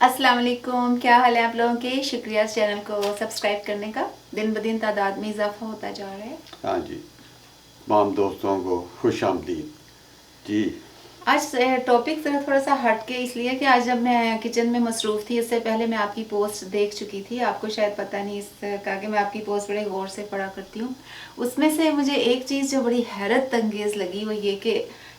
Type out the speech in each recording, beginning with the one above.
अस्सलाम वालेकुम, क्या हाल है आप लोगों के। शुक्रिया इस चैनल को सब्सक्राइब करने का। दिन ब दिन तादाद में इजाफा होता जा रहा है। हाँ जी, तमाम दोस्तों को खुश आमदीद जी। आज टॉपिक ज़रा थोड़ा सा हट के इसलिए कि आज जब मैं किचन में मसरूफ़ थी, इससे पहले मैं आपकी पोस्ट देख चुकी थी। आपको शायद पता नहीं इसका कि मैं आपकी पोस्ट बड़े गौर से पढ़ा करती हूँ। उसमें से मुझे एक चीज़ जो बड़ी हैरत अंगेज़ लगी वो ये कि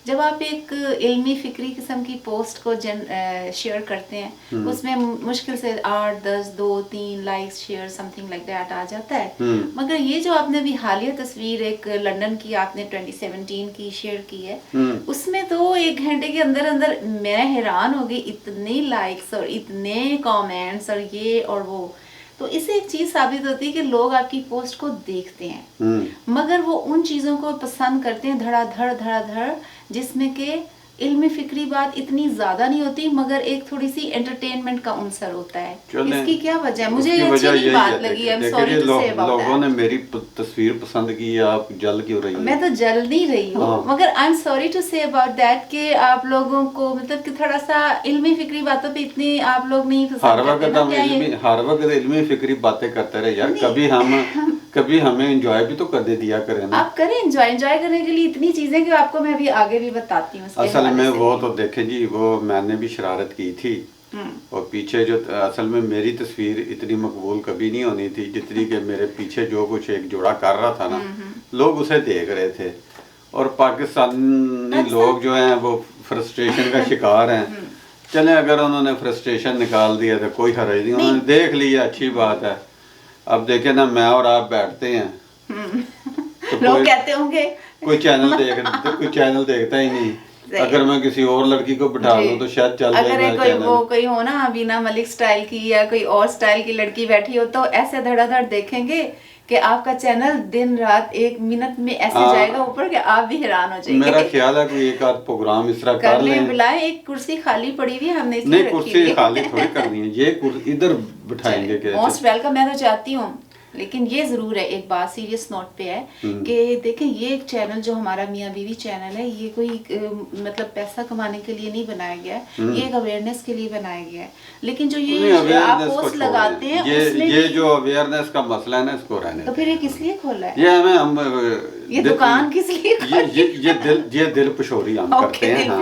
जब आप एक इल्मी फ़िक्री किस्म की पोस्ट को शेयर करते हैं, उसमें मुश्किल से 8, 10, 2, 3 likes share something like that आ जाता है। मगर ये जो आपने अभी हालिया तस्वीर एक लंदन की आपने 2017 की शेयर की है, उसमें तो 1 घंटे के अंदर अंदर मैं हैरान हो गई, इतने लाइक्स और इतने कमेंट्स और ये और वो। तो इससे एक चीज साबित होती है कि लोग आपकी पोस्ट को देखते हैं, मगर वो उन चीजों को पसंद करते हैं धड़ाधड़ जिसमें के इल्मी फिक्री बात इतनी ज्यादा नहीं होती, मगर एक थोड़ी सी एंटरटेनमेंट का अंसर होता है। इसकी क्या वजह है? मुझे अच्छी नहीं बात लगी। I am sorry to say about that. लोगों ने मेरी तस्वीर पसंद की, आप जल क्यों रही हैं? मैं तो जल नहीं रही हूँ, मगर I am sorry to say about that कि आप लोगों को मतलब कि थोड़ा सा इल्मी फिक्री बातों पे इतनी आप लोग नहीं पसंद करते। हर वक्त इल्मी फिक्री बातें करते रहे यार। कभी हमें एंजॉय भी तो करने दिया करें ना। आप करें एंजॉय करने के लिए इतनी चीजें कि आपको मैं अभी आगे भी बताती हूँ। असल में वो तो देखें जी, वो मैंने भी शरारत की थी और पीछे जो असल में मेरी तस्वीर इतनी मकबूल कभी नहीं होनी थी जितनी कि मेरे पीछे जो कुछ एक जोड़ा कर रहा था ना, लोग उसे देख रहे थे और पाकिस्तानी लोग जो हैं वो फ्रस्ट्रेशन का शिकार हैं। चले, अगर उन्होंने फ्रस्ट्रेशन निकाल दिया तो कोई हर्ज नहीं, उन्होंने देख लिया, अच्छी बात है। अब देखे ना, मैं और आप बैठते हैं तो लोग कहते होंगे कोई चैनल देखता ही नहीं। अगर मैं किसी और लड़की को बिठा दूं तो शायद चल जाएगा। अगर कोई हो ना बीना मलिक स्टाइल की या कोई और स्टाइल की लड़की बैठी हो तो ऐसे धड़ाधड़ देखेंगे कि आपका चैनल दिन रात 1 मिनट में ऐसे जाएगा ऊपर कि आप भी हैरान हो जाएंगे। मेरा ख्याल है कोई एक आध प्रोग्राम इस तरह कर लें। बुलाएं, एक कुर्सी खाली पड़ी हुई है, हमने नहीं, कुर्सी खाली थोड़ी करनी है, ये कुर्सी इधर बिठाएंगे। मोस्ट वेलकम, मैं तो चाहती हूँ। लेकिन ये जरूर है, एक बात सीरियस नोट पे है कि देखें, ये एक चैनल जो हमारा मियाँ बीवी चैनल है, ये कोई मतलब पैसा कमाने के लिए नहीं बनाया गया है, ये एक अवेयरनेस के लिए बनाया गया है। लेकिन जो ये आप पोस्ट लगाते हैं ये जो अवेयरनेस का मसला है ना, इसको रहने तो फिर ये किस लिए खोला है? ये दुकान किस लिए? ये दिल पशोरी हम करते हैं। हाँ,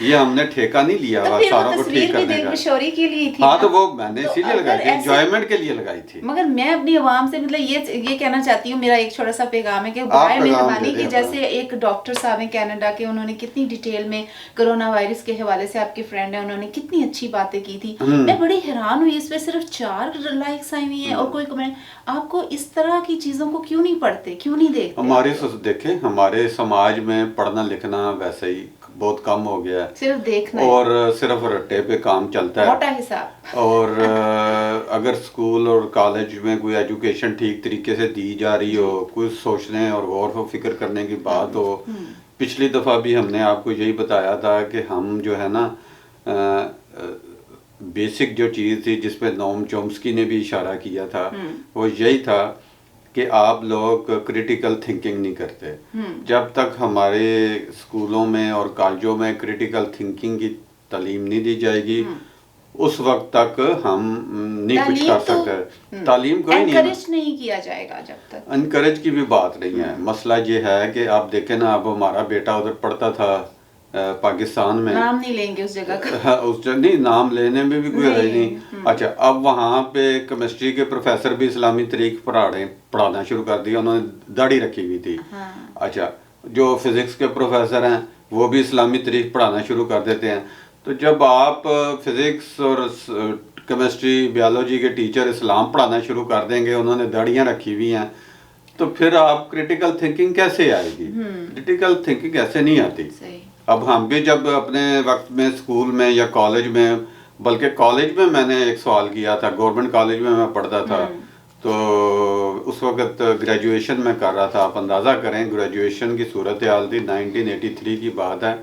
ये हमने ठेका नहीं लिया हुआ सारों को ठीक करने का। दिल पशोरी के लिए थी। हाँ, तो वो मैंने इसीलिए लगाई थी, एंजॉयमेंट के लिए लगाई थी। मगर मैं अपनी आवाम से मतलब ये कहना चाहती हूँ, मेरा एक छोटा सा पैगाम है कि बराए मेहरबानी कि जैसे एक डॉक्टर साहब हैं कनाडा के, उन्होंने कितनी डिटेल में कोरोना वायरस के हवाले से, आपके फ्रेंड है, उन्होंने कितनी अच्छी बातें की थी। मैं बड़ी हैरान हुई, इस पे सिर्फ 4 लाइक्स आई हुई हैं और कोई कमेंट। आपको इस तरह की चीजों को क्यों नहीं पढ़ते, क्यों नहीं देखते? देखें, हमारे समाज में पढ़ना लिखना वैसे ही बहुत कम हो गया है, सिर्फ देखना और सिर्फ रट्टे पे काम चलता है, मोटा हिसाब। और अगर स्कूल और कॉलेज में कोई एजुकेशन ठीक तरीके से दी जा रही हो, कुछ सोचने और गौर व फिक्र करने की बात हो। पिछली दफ़ा भी हमने आपको यही बताया था कि हम जो है ना, बेसिक जो चीज़ थी जिस पे नोम चोम्स्की ने भी इशारा किया था, वो यही था कि आप लोग क्रिटिकल थिंकिंग नहीं करते। जब तक हमारे स्कूलों में और कॉलेजों में क्रिटिकल थिंकिंग की तालीम नहीं दी जाएगी, उस वक्त तक हम नहीं कुछ कर सकते। तालीम कोई नहीं किया जाएगा जब तक। एनकरेज की भी बात नहीं है। मसला ये है कि आप देखें ना, अब हमारा बेटा उधर पढ़ता था पाकिस्तान में, नाम नहीं लेंगे उस जगह का। नहीं, नाम लेने में भी कोई हर्ज नहीं। अच्छा, अब वहाँ पे केमिस्ट्री के प्रोफेसर भी इस्लामी तरीक पढ़ाना शुरू कर दिया, उन्होंने दाढ़ी रखी हुई थी। अच्छा, जो फिजिक्स के प्रोफेसर हैं वो भी इस्लामी तरीक पढ़ाना शुरू कर देते हैं। तो जब आप फिजिक्स और केमिस्ट्री बायोलॉजी के टीचर इस्लाम पढ़ाना शुरू कर देंगे, उन्होंने दाढ़ियाँ रखी हुई हैं, तो फिर आप क्रिटिकल थिंकिंग कैसे आएगी? क्रिटिकल थिंकिंग ऐसे नहीं आती। अब हम भी जब अपने वक्त में स्कूल में या कॉलेज में, बल्कि कॉलेज में मैंने एक सवाल किया था, गवर्नमेंट कॉलेज में मैं पढ़ता था, तो उस वक्त ग्रेजुएशन में कर रहा था। आप अंदाज़ा करें ग्रेजुएशन की सूरत हाल थी, 1983 की बात है,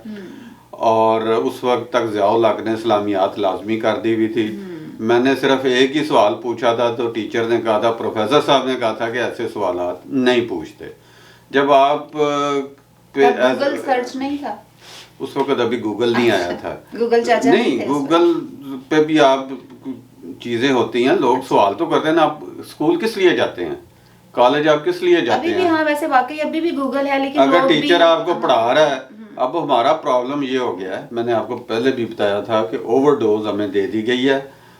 और उस वक्त तक ज़ियाउल हक ने इस्लामियात लाजमी कर दी हुई थी। मैंने सिर्फ एक ही सवाल पूछा था, तो टीचर ने कहा था, प्रोफेसर साहब ने कहा था कि ऐसे सवालात नहीं पूछते। जब आप गूगल सर्च नहीं था उस वक्त, अभी गूगल नहीं आया था। गूगल चाचा नहीं, गूगल पे भी आप चीजें होती हैं, लोग सवाल तो करते हैं ना, आप स्कूल किस लिए जाते हैं, कॉलेज आप किस लिए जाते अभी भी, हैं? हाँ वैसे वाकई अभी भी गूगल है, लेकिन अगर लोग टीचर भी, आपको पढ़ा रहा है, अब हमारा प्रॉब्लम ये हो गया है, मैंने आपको पहले भी बताया था कि ओवरडोज हमें दे दी गई है,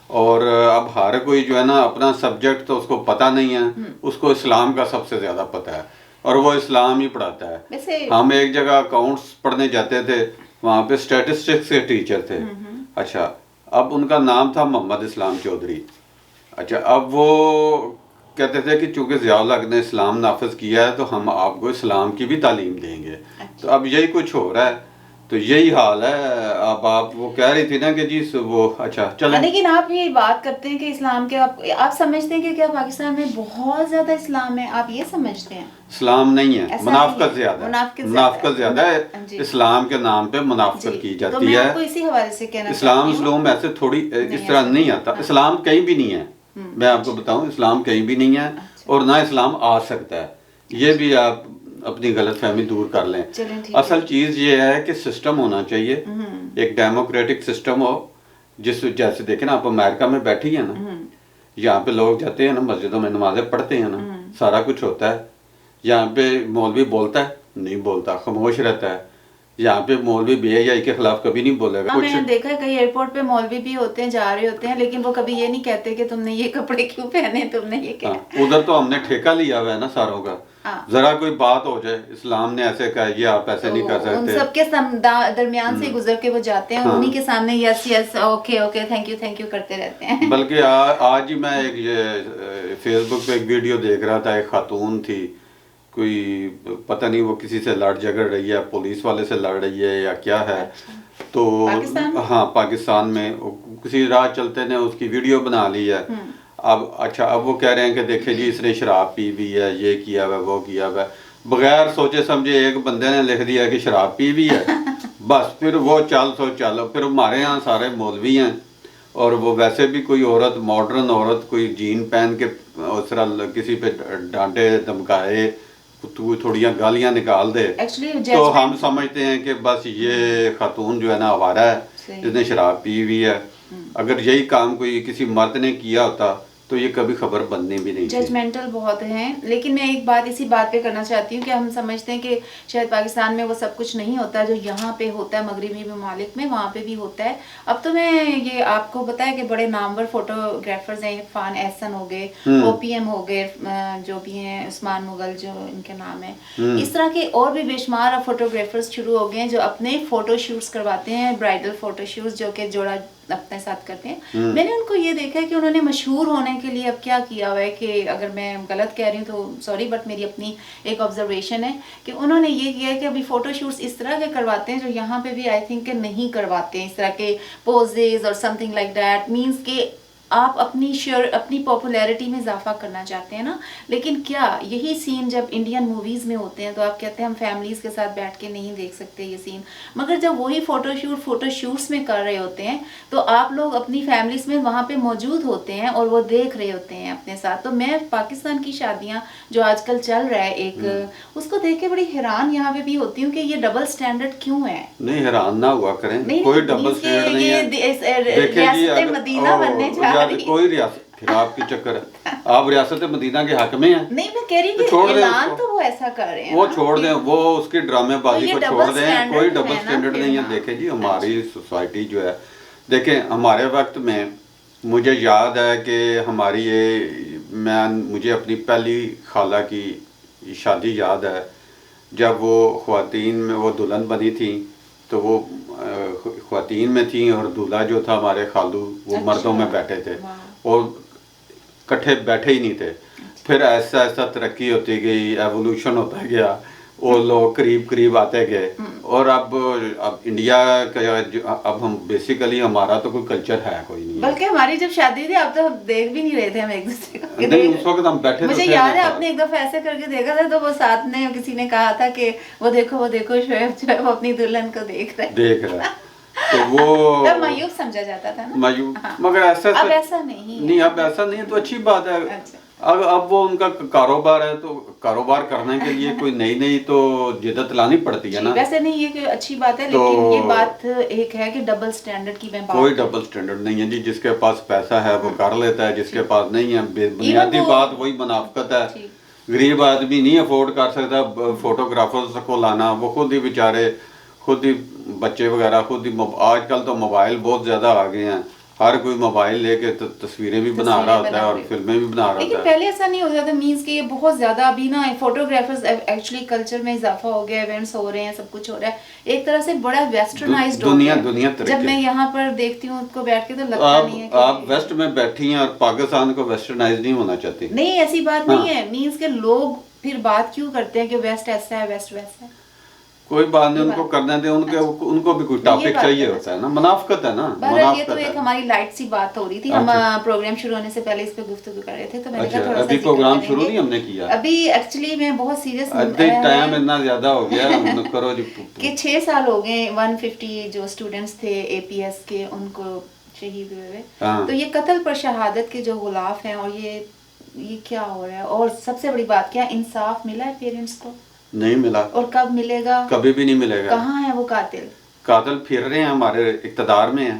और अब हर कोई जो है ना अपना सब्जेक्ट तो उसको पता नहीं है, उसको इस्लाम का सबसे ज्यादा पता है और वो इस्लाम ही पढ़ाता है। वैसे हम एक जगह अकाउंट्स पढ़ने जाते थे, वहाँ पे स्टैटिस्टिक्स के टीचर थे। अच्छा, अब उनका नाम था मोहम्मद इस्लाम चौधरी। अच्छा, अब वो कहते थे कि चूंकि ज़िया-उल-हक ने इस्लाम नाफिज किया है तो हम आपको इस्लाम की भी तालीम देंगे। तो अब यही कुछ हो रहा है, तो यही हाल है। अब आप वो कह रही थी ना कि जी वो, अच्छा चलें। लेकिन आप ये बात करते हैं कि इस्लाम के, आप समझते हैं कि क्या पाकिस्तान में बहुत ज्यादा इस्लाम है, आप ये समझते हैं? इस्लाम नहीं है, ऐसा मुनाफिकत नहीं है, ज्यादा है, मुनाफिकत मुनाफिकत ज्यादा है। जी। इस्लाम के नाम पे मुनाफिकत जी, की तो जाती मैं है। आपको इसी हवाले से कहना इस्लाम चाहती हूँ, इस्लाम ऐसे थोड़ी नहीं, इस तरह ऐसा नहीं नहीं, आता। हाँ। इस्लाम कहीं भी नहीं है, मैं आपको बताऊं, इस्लाम कहीं भी नहीं है अच्छा। और ना इस्लाम आ सकता है। ये भी आप अपनी गलतफहमी दूर कर लें। चलें, ठीक असल है। चीज़ ये है कि सिस्टम होना चाहिए, एक डेमोक्रेटिक सिस्टम हो, जिस जैसे देखें ना, आप अमेरिका में बैठी है ना, यहाँ पे लोग जाते हैं ना, मस्जिदों में नमाजें पढ़ते हैं ना, सारा कुछ होता है। यहाँ पे मौलवी बोलता है? नहीं बोलता, खामोश रहता है। यहाँ पे मौलवी बेहयाई के खिलाफ कभी नहीं बोलेगा। हाँ, मैंने देखा है कई एयरपोर्ट पे मौलवी भी होते हैं, जा रहे होते हैं, लेकिन वो कभी ये नहीं कहते कि तुमने ये कपड़े क्यों पहने, तुमने ये क्या। उधर तो हमने ठेका लिया हुआ है ना सारों का। हाँ। जरा कोई बात हो जाए, इस्लाम ने ऐसे कहा, ये आप ऐसे नहीं कर तो उन सकते। सबके दरमियान से गुजर के वो जाते हैं, हाँ। उन्हीं के सामने yes yes okay okay thank you करते रहते हैं। बल्कि आज ही मैं एक ये फेसबुक पे एक वीडियो देख रहा था, एक खातून थी, कोई पता नहीं वो किसी से लड़ झगड़ रही है, पुलिस वाले से लड़ रही है या क्या है। अच्छा। तो पाकिस्तान में? हाँ, पाकिस्तान में किसी राह चलते ने उसकी वीडियो बना ली है। अब अच्छा, अब वो कह रहे हैं कि देखे जी इसने शराब पी भी है, ये किया हुआ, वो किया हुआ, बगैर सोचे समझे एक बंदे ने लिख दिया कि शराब पी भी है। बस फिर वो चल सो चल। फिर हमारे यहाँ सारे मौलवी हैं, और वो वैसे भी कोई औरत, मॉडर्न औरत, कोई जीन पहन के उस तरह किसी पे डांटे धमकाए, तू थोड़ियाँ गालियाँ निकाल दे, तो हम समझते हैं कि बस ये खातून जो है ना आवारा है, जिसने शराब पी हुई है। अगर यही काम कोई किसी मर्द ने किया होता तो ये कभी खबर बननी भी नहीं। जजमेंटल बहुत हैं। लेकिन मैं एक बात इसी बात पे करना चाहती हूँ कि हम समझते हैं कि शायद पाकिस्तान में वो सब कुछ नहीं होता जो यहाँ पे होता है, मगरबी ममालिक में वहाँ पे भी होता है। अब तो मैं ये आपको बताया कि बड़े नामवर फोटोग्राफर्स हैं, इरफान एहसन हो गए, ओपीएम हो गए, जो भी हैं उस्मान मुगल जो इनके नाम है, इस तरह के और भी बेशुमार फोटोग्राफर्स शुरू हो गए हैं जो अपने फोटो शूट्स करवाते हैं, ब्राइडल फोटो शूट्स जो कि जोड़ा अपने साथ करते हैं। मैंने उनको ये देखा है कि उन्होंने मशहूर होने के लिए अब क्या किया हुआ है, कि अगर मैं गलत कह रही हूँ तो सॉरी, बट मेरी अपनी एक ऑब्जर्वेशन है कि उन्होंने ये किया है कि अभी फोटो शूट्स इस तरह के करवाते हैं जो यहाँ पे भी आई थिंक नहीं करवाते हैं, इस तरह के पोजेज और समथिंग लाइक दैट। मीन्स के आप अपनी पॉपुलैरिटी में इजाफा करना चाहते हैं ना, लेकिन क्या यही सीन जब इंडियन मूवीज़ में होते हैं तो आप कहते हैं हम फैमिलीज़ के साथ बैठ के नहीं देख सकते ये सीन, मगर जब वही फोटोशूट्स में कर रहे होते हैं तो आप लोग अपनी फैमिलीज़ में वहाँ पे मौजूद होते हैं और वो देख रहे होते हैं अपने साथ। तो मैं पाकिस्तान की शादियाँ जो आजकल चल रहा है एक, उसको देख के बड़ी हैरान यहाँ पे भी होती हूँ कि ये डबल स्टैंडर्ड क्यों है। नहीं, हैरान ना हुआ करें, कोई डबल स्टैंडर्ड नहीं है। रियासत मदीना बनने जा कोई रियासत, फिर आपकी चक्कर है, आप रियासत मदीना के हक में हैं। नहीं, मैं कह रही हूँ ऐलान तो वो ऐसा कर रहे हैं, वो छोड़ दें, वो उसकी ड्रामेबाजी को छोड़ दें, कोई डबल है स्टैंडर्ड नहीं है। देखें जी, हमारी सोसाइटी जो है, देखें हमारे वक्त में मुझे याद है कि हमारी मुझे अपनी पहली खाला की शादी याद है, जब वो ख्वातीन में वो दुल्हन बनी थी तो वो ख्वातीन में थी और दूल्हा जो था हमारे खालू वो मर्दों में बैठे थे और इकट्ठे बैठे ही नहीं थे। फिर ऐसा ऐसा तरक्की होती गई, एवोल्यूशन होता गया, वो लोग करीब करीब आते गए, और अब इंडिया का अब हम बेसिकली हमारा तो कोई कल्चर है कोई नहीं। बल्कि हमारी जब शादी थी अब तो हम देख भी नहीं रहे थे, हम एक दूसरे को नहीं, उस वक्त हम बैठे मुझे याद है आपने एक दफा ऐसे करके देखा था तो वो साथ में किसी ने कहा था कि वो देखो शोएब जो है वो अपनी दुल्हन को देख रहा है तो वो तब मायूब समझा जाता था ना। मायूब, हाँ। मगर ऐसा अब ऐसा नहीं अब ऐसा नहीं है तो अच्छी बात है। अच्छा। अब वो उनका कारोबार है, तो कारोबार करने के लिए कोई नई तो जिद्दत लानी पड़ती है ना। वैसे नहीं, ये कि अच्छी बात है, तो लेकिन ये बात एक है कि डबल स्टैंडर्ड की मैं बात कोई डबल स्टैंडर्ड नहीं है जी, जिसके पास पैसा है वो कर लेता है, जिसके पास नहीं है, बुनियादी बात वही मुनाफिकत है। गरीब आदमी नहीं अफोर्ड कर सकता फोटोग्राफर्स को लाना, वो खुद ही बेचारे खुद ही बच्चे वगैरह खुद ही आजकल तो मोबाइल बहुत ज़्यादा आ गए हैं, हर कोई मोबाइल लेके तस्वीरें भी बना रहा होता है और फिल्में भी बना रहा होता है। लेकिन पहले ऐसा नहीं होता था, मींस कि ये बहुत ज्यादा अभी ना फोटोग्राफर्स एक्चुअली कल्चर में इजाफा हो गया, इवेंट्स हो रहे हैं, सब कुछ हो रहा है, एक तरह से बड़ा वेस्टर्नाइज्ड हो गया। दुनिया जब मैं यहाँ पर देखती हूँ उसको बैठ के तो लगता नहीं है कि आप वेस्ट में बैठी हैं और पाकिस्तान को वेस्टर्नाइज नहीं होना चाहती। नहीं, ऐसी बात नहीं है, मींस के लोग फिर बात क्यों करते हैं कि वेस्ट ऐसा है, वेस्ट वैसा है। कोई बात नहीं, उनको करने दे, उनको भी कोई टॉपिक चाहिए होता है ना, मुनाफिकत है ना, मुनाफिकत ये तो एक हमारी लाइट सी बात हो रही थी। हम प्रोग्राम शुरू होने से पहले इस पे गुफ्तगू कर रहे थे, तो मैंने कहा थोड़ा सा अभी प्रोग्राम शुरू नहीं हमने किया, अभी एक्चुअली मैं बहुत सीरियस टाइम इतना ज्यादा हो गया करो जी कि 6 साल हो गए 150 जो स्टूडेंट्स थे एपीएस के उनको शहीद हुए। तो ये कत्ल पर शहादत के जो गुलाफ हैं, और ये क्या हो रहा है, और सबसे बड़ी बात क्या इंसाफ मिला है पेरेंट्स को? नहीं मिला। और कब मिलेगा? कभी भी नहीं मिलेगा। कहाँ है वो कातिल? कातिल फिर रहे हैं, हमारे इक़्तिदार में है।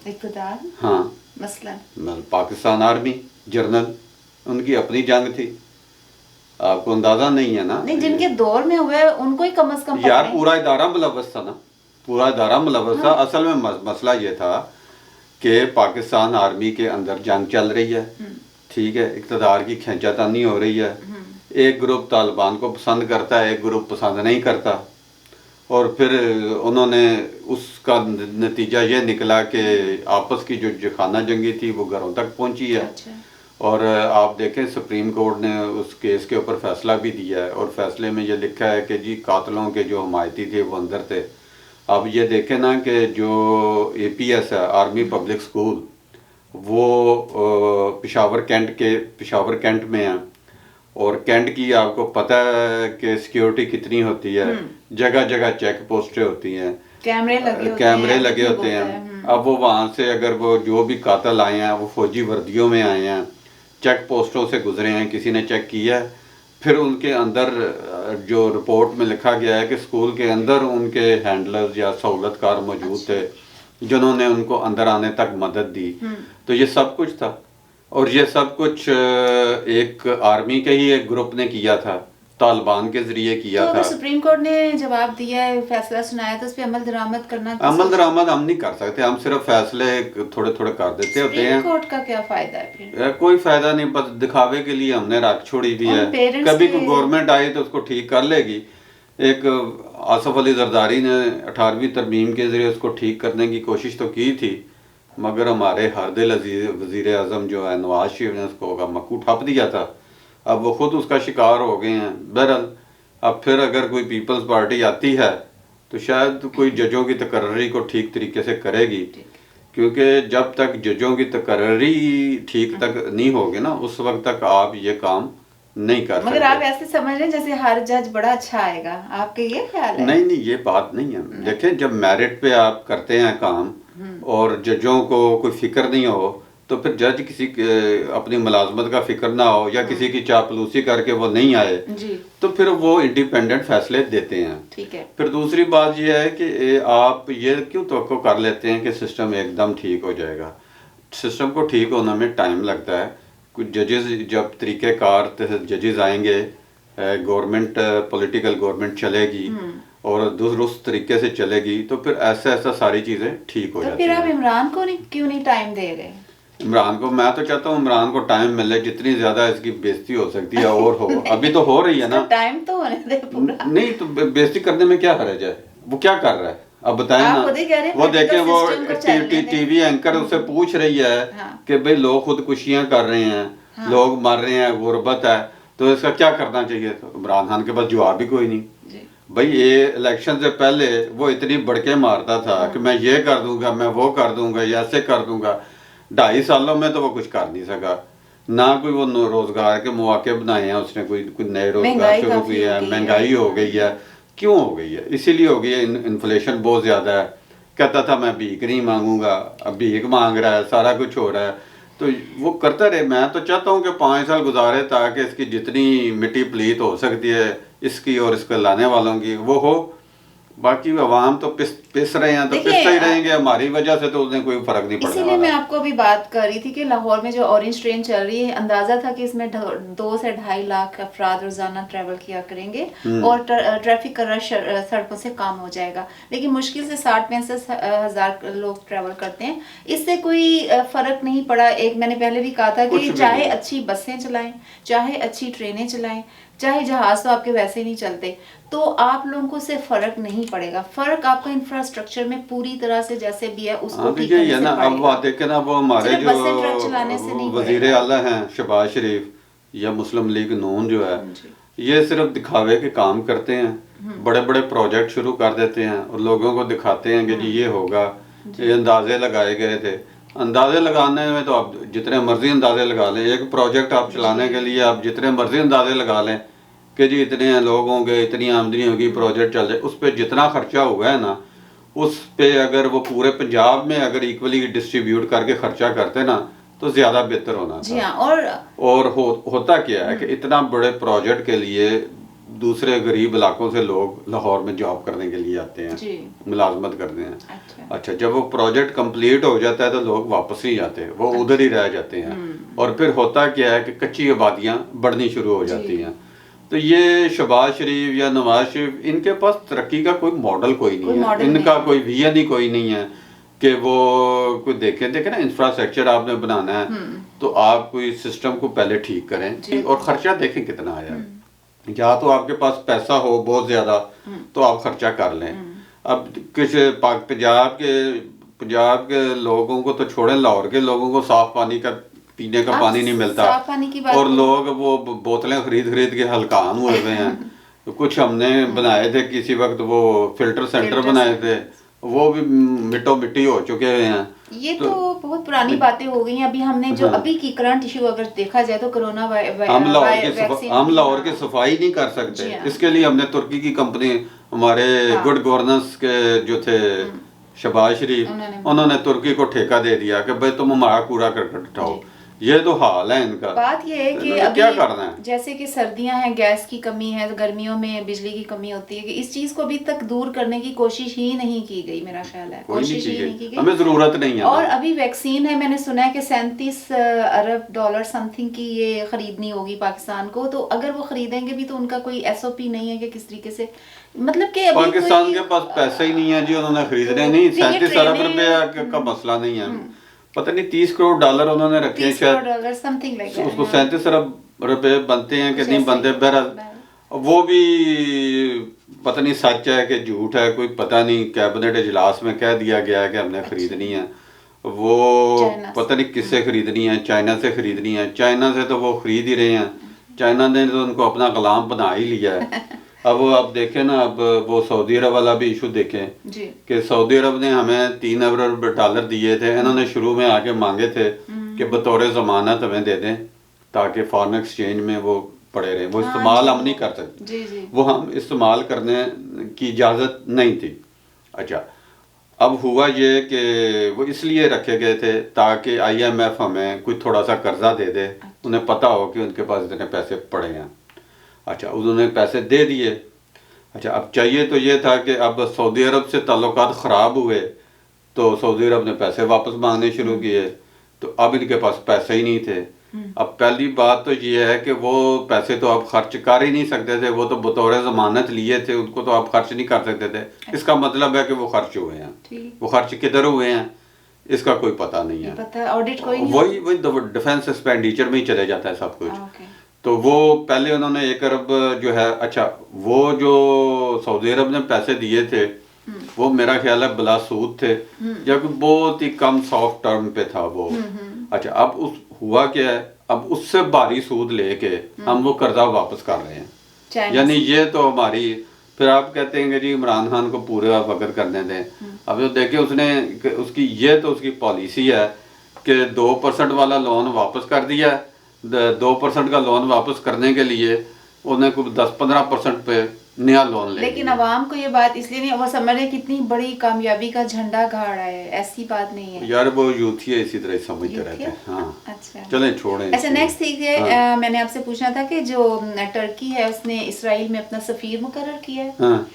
इक़्तिदार? हाँ, मसलन पाकिस्तान आर्मी जनरल, उनकी अपनी जंग थी, आपको अंदाजा नहीं है ना। नहीं, जिनके दौर में हुए उनको ही कम से कम यार पूरा इदारा मुलव्वस था ना, पूरा इदारा मुलव्वस था। असल में मसला ये था कि पाकिस्तान आर्मी के अंदर जंग चल रही है, ठीक है, इक़्तिदार की खींचातानी हो रही है, एक ग्रुप तालिबान को पसंद करता है, एक ग्रुप पसंद नहीं करता, और फिर उन्होंने उसका नतीजा ये निकला कि आपस की जो खाना जंगी थी वो घरों तक पहुंची है। अच्छा। और आप देखें सुप्रीम कोर्ट ने उस केस के ऊपर फैसला भी दिया है, और फैसले में ये लिखा है कि जी कातलों के जो हमायती थे वो अंदर थे। अब ये देखें ना कि जो APS है, आर्मी पब्लिक स्कूल, वो पेशावर कैंट में है, और कैंट की आपको पता है कि सिक्योरिटी कितनी होती है, जगह जगह चेक पोस्टें होती हैं, कैमरे लगे होते हैं। अब वो वहाँ से अगर वो जो भी कातिल आए हैं वो फौजी वर्दियों में आए हैं, चेक पोस्टों से गुजरे हैं, किसी ने चेक किया है, फिर उनके अंदर जो रिपोर्ट में लिखा गया है कि स्कूल के अंदर उनके हैंडलर्स या सहूलतकार मौजूद थे जिन्होंने उनको अंदर आने तक मदद दी। तो ये सब कुछ था, और ये सब कुछ एक आर्मी के ही एक ग्रुप ने किया था, तालिबान के जरिए किया था। सुप्रीम कोर्ट ने जवाब दिया है, फैसला सुनाया, तो उस पर अमल दरामद करना, अमल दरामद हम नहीं कर सकते, हम सिर्फ फैसले थोड़े थोड़े कर देते होते हैं। सुप्रीम कोर्ट का क्या फायदा है फिर? कोई फायदा नहीं, बस दिखावे के लिए हमने राख छोड़ी भी है। कभी कोई गवर्नमेंट आई तो उसको ठीक कर लेगी। एक आसफ अली जरदारी ने 18वीं तरमीम के जरिए उसको ठीक करने की कोशिश तो की थी, मगर हमारे हरदिल वज़ीर आज़म जो है नवाज शरीफ ने उसको मक्कू ठप दिया था। अब वो खुद उसका शिकार हो गए हैं। बहरहाल अब फिर अगर कोई पीपल्स पार्टी आती है तो शायद कोई जजों की तकर्री को ठीक तरीके से करेगी, क्योंकि जब तक जजों की तकर्री ठीक तक नहीं होगी ना, उस वक्त तक आप ये काम नहीं कर सकते। मगर आप ऐसे समझ रहे हैं जैसे हर जज बड़ा अच्छा आएगा, आपके ये ख्याल है? नहीं, ये बात नहीं है। देखें, जब मेरिट पे आप करते हैं काम और जजों को कोई फिक्र नहीं हो, तो फिर जज किसी अपनी मुलाजमत का फिक्र ना हो या किसी की चापलूसी करके वो नहीं आए जी, तो फिर वो इंडिपेंडेंट फैसले देते हैं। ठीक है। फिर दूसरी बात यह है कि आप ये क्यों तवक्को कर लेते हैं कि सिस्टम एकदम ठीक हो जाएगा। सिस्टम को ठीक होने में टाइम लगता है। कुछ जजेस जब तरीक़ेकार जजेस आएंगे, गवर्नमेंट पॉलिटिकल गवर्नमेंट चलेगी और दुरुस्त तरीके से चलेगी, तो फिर ऐसा सारी चीज़ें ठीक हो जाती हैं। तो फिर आप इमरान को क्यों नहीं टाइम दे रहे? इमरान को मैं तो चाहता हूँ इमरान को टाइम मिले, जितनी ज्यादा इसकी बेइज्जती हो सकती है और हो। अभी तो हो रही है ना, टाइम तो होने दे पूरा। नहीं तो बेइज्जती करने में क्या हर्ज है? वो क्या कर रहा है अब बताएं ना। वो देखें, वो टीवी एंकर उससे पूछ रही है कि भाई लोग खुदकुशियां कर रहे हैं, लोग मर रहे हैं, गुर्बत है, तो इसका क्या करना चाहिए? तो इमरान खान के पास जवाब भी कोई नहीं। भाई ये इलेक्शन से पहले वो इतनी बड़के मारता था कि मैं ये कर दूंगा, मैं वो कर दूंगा, या ऐसे कर दूंगा। 2.5 सालों में तो वो कुछ कर नहीं सका ना, कोई वो रोजगार के मौके बनाए हैं उसने, कोई नए रोजगार शुरू किए हैं। महंगाई हो गई है। क्यों हो गई है? इसीलिए हो गई है, इन्फ्लेशन बहुत ज़्यादा है। कहता था मैं भीख नहीं मांगूंगा, अब भीख मांग रहा है, सारा कुछ हो रहा है। तो वो करता रहे। मैं तो चाहता हूँ कि 5 साल गुजारे ताकि इसकी जितनी मिट्टी पलीत हो सकती है इसकी और इसको लाने वालों की वो हो। बाकी अवाम तो पिस रहे हैं तो पिसते ही रहेंगे, हमारी वजह से तो उसने कोई फर्क नहीं पड़ने इसीलिए वाला। मैं आपको अभी बात कर रही थी कि लाहौर में जो ऑरेंज ट्रेन चल रही है, अंदाजा था कि इसमें 2 से 2.5 लाख अफराद रोजाना ट्रैवल किया करेंगे और ट्रैफिक का रश सड़कों से कम हो जाएगा। लेकिन मुश्किल से 60-65 हजार लोग ट्रैवल करते हैं, इससे कोई फर्क नहीं पड़ा। एक मैंने पहले भी कहा था कि चाहे अच्छी बसें चलाएं, चाहे अच्छी ट्रेनें चलाएं, चाहे जहाज तो आपके वैसे नहीं चलते, तो आप लोगों को से फर्क नहीं पड़ेगा। फर्क आपका इंफ्रास्ट्रक्चर में पूरी तरह से जैसे भी है उसको ठीक करने से ना। अब बात देखें ना, वो हमारे जो वजीर आला हैं शहबाज शरीफ या मुस्लिम लीग नून जो है, ये सिर्फ दिखावे के काम करते हैं, बड़े बड़े प्रोजेक्ट शुरू कर देते हैं और लोगों को दिखाते हैं कि जी ये होगा। ये अंदाजे लगाए गए थे, अंदाजे लगाने में तो आप जितने मर्जी अंदाजे लगा लें। एक प्रोजेक्ट आप चलाने के लिए आप जितने मर्जी अंदाजे लगा लें कि जी इतने लोग होंगे, इतनी आमदनी होगी, प्रोजेक्ट चल जाए, उस पर जितना खर्चा हुआ है ना, उस पे अगर वो पूरे पंजाब में अगर इक्वली डिस्ट्रीब्यूट करके खर्चा करते ना तो ज्यादा बेहतर होना जी था। हाँ। और होता क्या है कि इतना बड़े प्रोजेक्ट के लिए दूसरे गरीब इलाकों से लोग लाहौर में जॉब करने के लिए आते हैं, मुलाजमत करते हैं। अच्छा, जब वो प्रोजेक्ट कंप्लीट हो जाता है तो लोग वापस ही जाते हैं, वो उधर ही रह जाते हैं। और फिर होता क्या है कि कच्ची आबादियां बढ़नी शुरू हो जाती हैं। तो ये शहबाज शरीफ या नवाज शरीफ, इनके पास तरक्की का कोई मॉडल कोई नहीं है, इनका कोई विजन ही कोई नहीं है कि वो कोई देखे ना इंफ्रास्ट्रक्चर आपने बनाना है तो आप कोई सिस्टम को पहले ठीक करें और खर्चा देखें कितना आया। या तो आपके पास पैसा हो बहुत ज्यादा तो आप खर्चा कर लें। अब कुछ पंजाब के लोगों को तो छोड़ें, लाहौर के लोगों को साफ पानी का पीने का पानी नहीं मिलता और लोग वो बोतलें खरीद के हलकान हुए हैं। तो कुछ हमने बनाए थे किसी वक्त, वो फिल्टर सेंटर बनाए थे, वो भी मिट्टी हो चुके हैं। ये तो बहुत पुरानी बातें हो गई हैं। अभी हमने जो अभी की करंट इशू अगर देखा जाए तो कोरोना हम लाहौर की सफाई नहीं कर सकते। इसके लिए हमने तुर्की की कंपनी, हमारे गुड गवर्नेंस के जो थे शहबाज शरीफ, उन्होंने तुर्की को ठेका दे दिया कि भाई तुम हमारा कूड़ा करकट उठाओ। ये तो हाल है इनका। बात ये है कि अभी क्या करना है, जैसे कि सर्दियां हैं, गैस की कमी है, गर्मियों में बिजली की कमी होती है, कि इस चीज को अभी तक दूर करने की कोशिश ही नहीं की गई। मेरा ख्याल है कोशिश ही नहीं की गई, हमें जरूरत नहीं है। और अभी वैक्सीन है, मैंने सुना है कि 37 अरब डॉलर समथिंग की ये खरीदनी होगी पाकिस्तान को। तो अगर वो खरीदेंगे भी तो उनका कोई SOP नहीं है कि किस तरीके से, मतलब कि पाकिस्तान के पास पैसे ही नहीं है जी, उन्होंने खरीदने नहीं। 37 अरब रुपए का मसला नहीं है, पता नहीं 30 करोड़ डॉलर उन्होंने रखे हैं शायद, उसको 37 अरब रुपए बनते हैं कि नहीं बनते। बहरहाल वो भी पता नहीं सच है कि झूठ है, कोई पता नहीं। कैबिनेट इजलास में कह दिया गया है कि हमने खरीदनी है, वो पता नहीं किससे खरीदनी है, चाइना से खरीदनी है। चाइना से तो वो खरीद ही रहे हैं, चाइना ने तो उनको अपना गुलाम बना ही लिया है। अब आप देखें ना, अब वो सऊदी अरब वाला भी इशू देखें कि सऊदी अरब ने हमें 3 अरब डॉलर दिए थे। इन्होंने शुरू में आके मांगे थे कि बतौर जमानत हमें दे दें ताकि फॉरेन एक्सचेंज में वो पड़े रहे, वो इस्तेमाल हम नहीं कर सकते, वो हम इस्तेमाल करने की इजाज़त नहीं थी। अच्छा, अब हुआ ये कि वो इसलिए रखे गए थे ताकि IMF हमें कोई थोड़ा सा कर्जा दे दे, उन्हें पता हो कि उनके पास इतने पैसे पड़े हैं। अच्छा, उन्होंने पैसे दे दिए। अच्छा, अब चाहिए तो ये था कि अब सऊदी अरब से ताल्लुकात ख़राब हुए तो सऊदी अरब ने पैसे वापस मांगने शुरू किए, तो अब इनके पास पैसे ही नहीं थे। अब पहली बात तो ये है कि वो पैसे तो आप खर्च कर ही नहीं सकते थे, वो तो बतौर ज़मानत लिए थे, उनको तो आप खर्च नहीं कर सकते थे। इसका मतलब है कि वो खर्च हुए हैं, वो खर्च किधर हुए हैं इसका कोई पता नहीं है। ऑडिट कोई नहीं, वही डिफेंस एक्सपेंडिचर में ही चले जाता है सब कुछ। तो वो पहले उन्होंने 1 अरब जो है, अच्छा वो जो सऊदी अरब ने पैसे दिए थे वो मेरा ख्याल है बिला सूद थे या कोई बहुत ही कम सॉफ्ट टर्म पे था वो। अच्छा, अब हुआ क्या है, अब उससे भारी सूद लेके हम वो कर्जा वापस कर रहे हैं। यानी ये तो हमारी, फिर आप कहते हैं कि जी इमरान खान को पूरे वक्त करने दें। अब जो देखें उसने उसकी ये तो उसकी पॉलिसी है कि 2% वाला लोन वापस कर दिया है। 2% का लोन वापस करने के लिए उन्हें कुछ 10-15% पे नया लोन ले लेकिन लिया। अवाम को ये बात इसलिए नहीं, वो समझ रहे कितनी बड़ी कामयाबी का झंडा गाड़ा है, ऐसी बात नहीं है यार वो यूथ ही है, इसी तरह समझते यूथ रहते है? हैं। हाँ अच्छा चलें छोड़ें अच्छा इसको। नेक्स्ट ठीक है। हाँ। मैंने आपसे पूछना था कि जो टर्की है उसने इसराइल में अपना सफीर मुकर्रर किया है। हाँ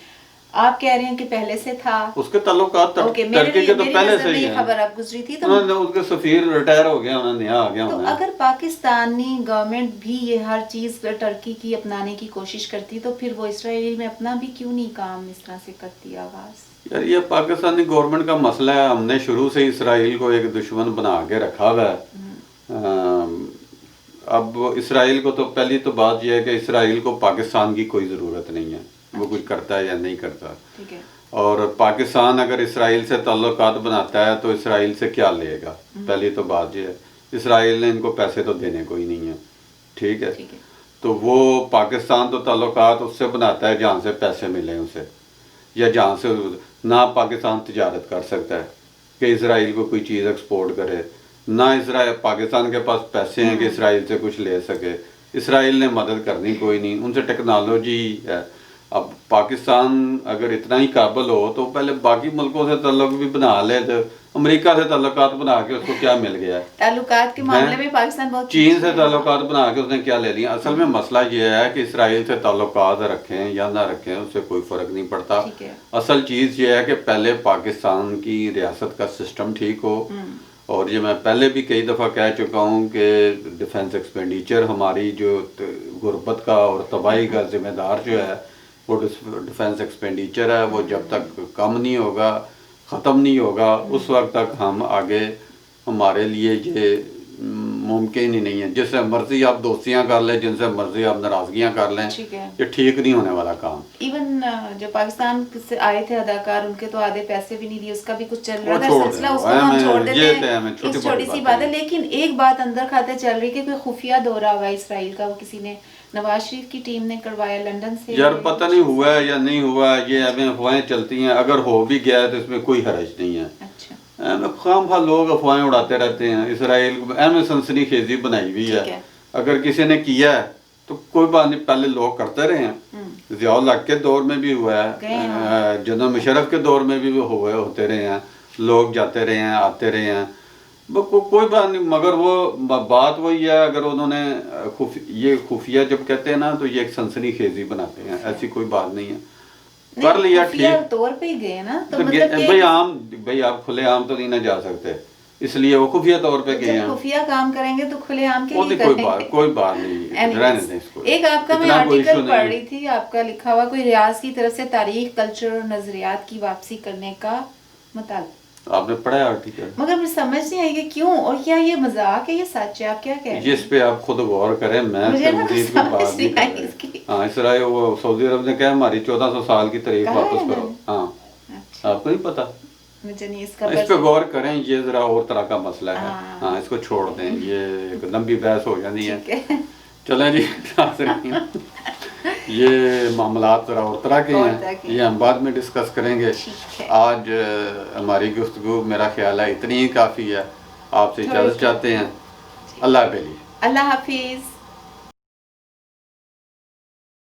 आप कह रहे हैं कि पहले से था। उसके ताल्लुकात ओके, मेरे टर्की के तो मेरी पहले नजर से में ही ये हैं। खबर अब गुजरी थी तो उन्होंने उसके सफीर रिटायर हो गया, उन्होंने नया आ गया तो होना है। अगर पाकिस्तानी गवर्नमेंट भी ये हर चीज टर्की की अपनाने की कोशिश करती तो फिर वो इसराइल में अपना भी क्यों नहीं काम इस तरह से करती आगाज। यार ये पाकिस्तानी गवर्नमेंट का मसला है, हमने शुरू से इसराइल को एक दुश्मन बना के रखा हुआ है। अब इसराइल को तो पहली तो बात यह है कि इसराइल को पाकिस्तान की कोई ज़रूरत नहीं है, वो कुछ करता है या नहीं करता। ठीक है। और पाकिस्तान अगर इसराइल से ताल्लुकात बनाता है तो इसराइल से क्या लेगा, पहली तो बात यह है। इसराइल ने इनको पैसे तो देने को ही नहीं है, ठीक है। तो वो पाकिस्तान तो ताल्लुकात उससे बनाता है जहाँ से पैसे मिले उसे, या जहाँ से ना पाकिस्तान तिजारत कर सकता है कि इसराइल को कोई चीज़ एक्सपोर्ट करे, ना इसराइल पाकिस्तान के पास पैसे हैं कि इसराइल से कुछ ले सके। इसराइल ने मदद करनी कोई नहीं, उनसे टेक्नोलॉजी है। अब पाकिस्तान अगर इतना ही काबिल हो तो पहले बाकी मुल्कों से ताल्लुक भी बना ले। तो अमेरिका से ताल्लुकात बना के उसको क्या मिल गया है? ताल्लुकात के मामले में पाकिस्तान बहुत चीन से ताल्लुकात बना के उसने क्या ले लिया? असल में मसला ये है कि इसराइल से ताल्लुकात रखें या ना रखें उससे कोई फ़र्क नहीं पड़ता। असल चीज़ ये है कि पहले पाकिस्तान की रियासत का सिस्टम ठीक हो। और ये मैं पहले भी कई दफ़ा कह चुका हूँ कि डिफेंस एक्सपेंडिचर हमारी जो गुर्बत का और तबाही का ज़िम्मेदार जो है वो डिफेंस एक्सपेंडिचर है, वो जब तक कम नहीं होगा, ख़त्म नहीं होगा, उस वक्त तक हम आगे हमारे लिए ये मुमकिन ही नहीं है। जिससे मर्जी आप दोस्तियां कर लें, जिनसे मर्जी आप नाराजगियां कर लें, ये ठीक नहीं होने वाला काम। इवन जो पाकिस्तान से आए थे अदाकार, उनके तो आधे पैसे भी नहीं दिए, उसका भी कुछ चल रहा था सिलसिला, उसको हम छोड़ देते हैं, छोटी सी बात है। लेकिन एक बात अंदर खाते चल रही है कि कोई खुफिया दौरा हुआ इसराइल का, वो किसी ने नवाज शरीफ की टीम ने करवाया लंदन से। यार पता नहीं हुआ है या नहीं हुआ, ये हमें अफवाहें चलती हैं। अगर हो भी गया है तो इसमें कोई हरज नहीं है। खाम खा लोग अफवाहें उड़ाते रहते हैं। इसराइल में सनसनी खेजी बनाई हुई है। अगर किसी ने किया है तो कोई बात नहीं, पहले लोग करते रहे हैं। ज़ियाउल हक के दौर में भी हुआ है, जनरल मुशर्रफ के दौर में भी हुए होते रहे हैं, लोग जाते रहे हैं, आते रहे हैं, कोई बात नहीं। मगर वो बात वही है, अगर उन्होंने ये खुफिया जब कहते हैं ना तो ये एक सनसनी खेजी बनाते हैं, ऐसी कोई बात नहीं है। कर लिया ठीक तौर पे ही गए ना, तो मतलब भाई आप खुले आम तो नहीं ना जा सकते, इसलिए वो खुफिया तौर पे गए हैं। खुफिया काम करेंगे तो खुले आम के लिए कोई बात नहीं, रहने दें इसको। एक आपका मैं आर्टिकल पढ़ रही थी, आपका लिखा हुआ कोई रियाज की तरफ से तारीख, कल्चर और नजरियात की वापसी करने का मुतालबा। आपने पढ़ा है आर्टिकल? मगर मुझे समझ नहीं आई कि क्यों, और क्या ये मजाक है, ये सच है, आप क्या कह रहे हैं? इस पे आप खुद गौर करें, मैं बात नहीं कर रहा। हाँ, इसराइल वो सऊदी अरब ने कहा हमारी 1400 साल की तारीख वापस करो। हाँ, आपको नहीं पता? मुझे नहीं, इस पे गौर करें, ये जरा और तरह का मसला है। हाँ, इसको छोड़ दें, ये एक लंबी बहस हो जानी है। चलें जी, ये मामलात जरा और तरह के हैं, ये हम बाद में डिस्कस करेंगे। आज हमारी गुफ्तगू मेरा ख्याल है इतनी ही काफ़ी है। आपसे इजाज़त चाहते हैं। अल्लाह हाफ़िज़। अल्लाह हाफिज़।